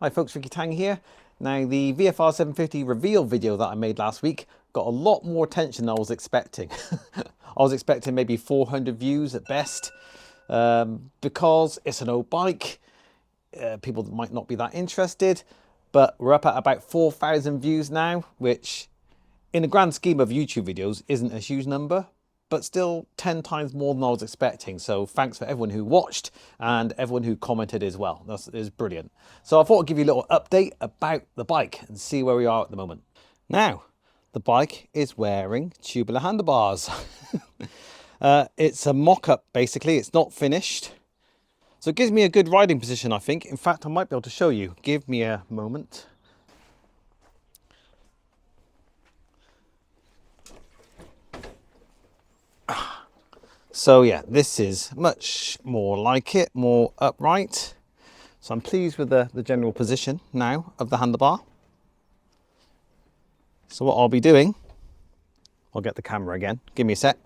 Hi folks, Ricky Tang here. Now the VFR750 reveal video that I made last week got a lot more attention than I was expecting. I was expecting maybe 400 views at best. Because it's an old bike, people might not be that interested, but we're up at about 4,000 views now, which in the grand scheme of YouTube videos isn't a huge number, but still 10 times more than I was expecting. So thanks for everyone who watched and everyone who commented as well. That is brilliant. So I thought I'd give you a little update about the bike and see where we are at the moment. Now, the bike is wearing tubular handlebars. It's a mock-up basically, it's not finished. So it gives me a good riding position, I think. In fact, I might be able to show you. Give me a moment. So yeah, this is much more like it, more upright. So I'm pleased with the general position now of the handlebar. So what I'll be doing, I'll get the camera again, give me a sec.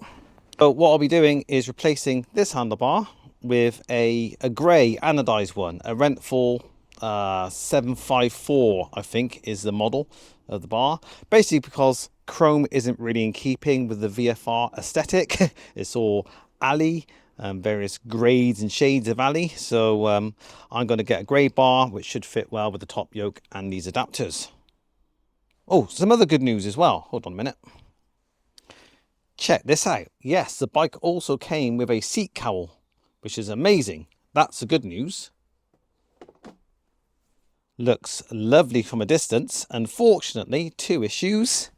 So what I'll be doing is replacing this handlebar with a grey anodized one, a Renthal 754, I think is the model of the bar. Basically because chrome isn't really in keeping with the VFR aesthetic. It's all alley, various grades and shades of alley. So I'm going to get a grey bar, which should fit well with the top yoke and these adapters. Oh, some other good news as well. Hold on a minute. Check this out. Yes, the bike also came with a seat cowl, which is amazing. That's the good news. Looks lovely from a distance. Unfortunately, two issues.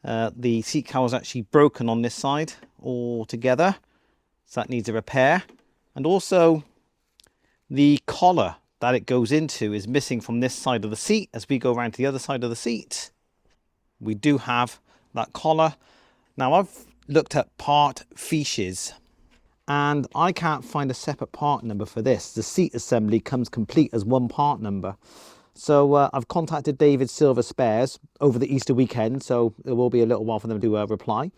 The seat cowl is actually broken on this side altogether, so that needs a repair. And also the collar that it goes into is missing from this side of the seat. As we go around to the other side of the seat, we do have that collar. Now I've looked at part fiches and I can't find a separate part number for this. The seat assembly comes complete as one part number. So I've contacted David Silver Spares over the Easter weekend, so it will be a little while for them to reply,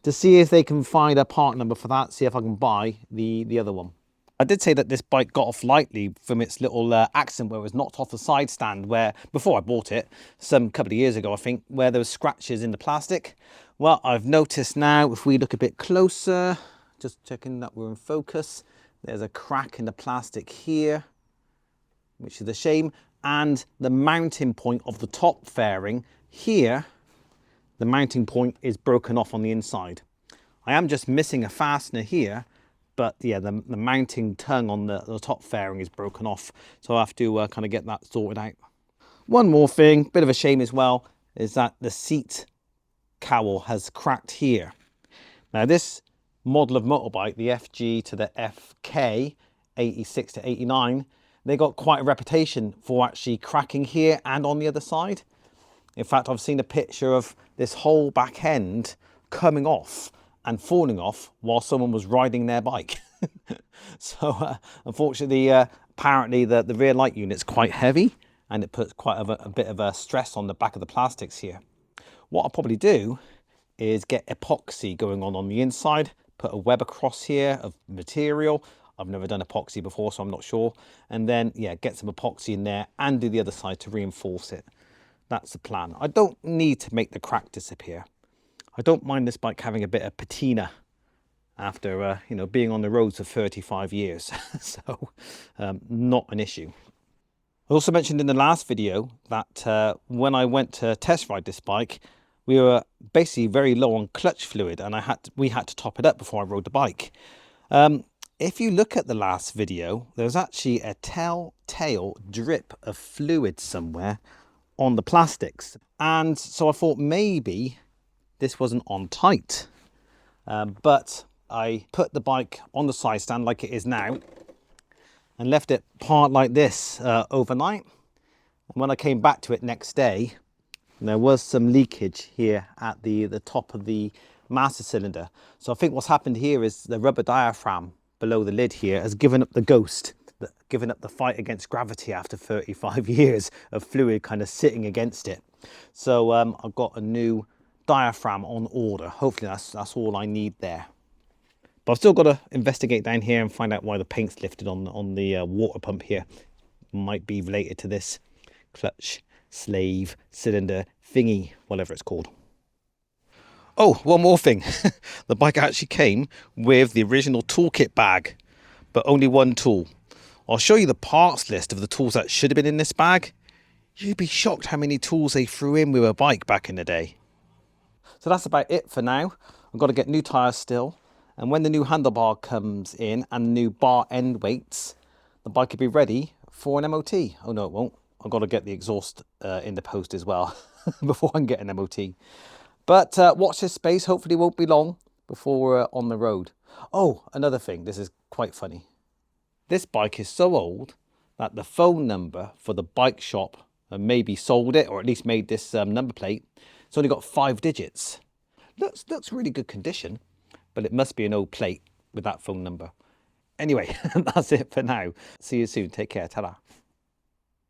to see if they can find a part number for that, see if I can buy the other one. I did say that this bike got off lightly from its little accident where it was knocked off the side stand, where before I bought it, some couple of years ago I think, where there was scratches in the plastic. Well, I've noticed now, if we look a bit closer, just checking that we're in focus, there's a crack in the plastic here, which is a shame. And the mounting point of the top fairing here, the mounting point is broken off on the inside. I am just missing a fastener here, but yeah, the mounting tongue on the top fairing is broken off. So I have to kind of get that sorted out. One more thing, bit of a shame as well, is that the seat cowl has cracked here. Now this model of motorbike, the FG to the FK, 86 to 89, they got quite a reputation for actually cracking here and on the other side. In fact, I've seen a picture of this whole back end coming off and falling off while someone was riding their bike. So unfortunately, apparently the rear light unit's quite heavy and it puts quite a bit of a stress on the back of the plastics here. What I'll probably do is get epoxy going on the inside, put a web across here of material. I've never done epoxy before, so I'm not sure. And then, yeah, get some epoxy in there and do the other side to reinforce it. That's the plan. I don't need to make the crack disappear. I don't mind this bike having a bit of patina after, you know, being on the roads for 35 years. So, not an issue. I also mentioned in the last video that when I went to test ride this bike, we were basically very low on clutch fluid and we had to top it up before I rode the bike. If you look at the last video, there's actually a telltale drip of fluid somewhere on the plastics. And so I thought maybe this wasn't on tight. But I put the bike on the side stand like it is now and left it parked like this overnight. And when I came back to it next day, there was some leakage here at the top of the master cylinder. So I think what's happened here is the rubber diaphragm below the lid here has given up the ghost, given up the fight against gravity after 35 years of fluid kind of sitting against it. So I've got a new diaphragm on order. Hopefully that's all I need there. But I've still got to investigate down here and find out why the paint's lifted on the water pump here. might be related to this clutch, slave, cylinder thingy, whatever it's called. Oh, one more thing. The bike actually came with the original toolkit bag, but only one tool. I'll show you the parts list of the tools that should have been in this bag. You'd be shocked how many tools they threw in with a bike back in the day. So that's about it for now. I've got to get new tyres still. And when the new handlebar comes in and new bar end weights, the bike will be ready for an MOT. Oh no, it won't. I've got to get the exhaust in the post as well before I can get an MOT. But watch this space. Hopefully it won't be long before we're on the road. Oh, another thing. This is quite funny. This bike is so old that the phone number for the bike shop maybe sold it, or at least made this number plate. It's only got 5 digits. Looks really good condition, but it must be an old plate with that phone number. Anyway, that's it for now. See you soon. Take care. Ta-da.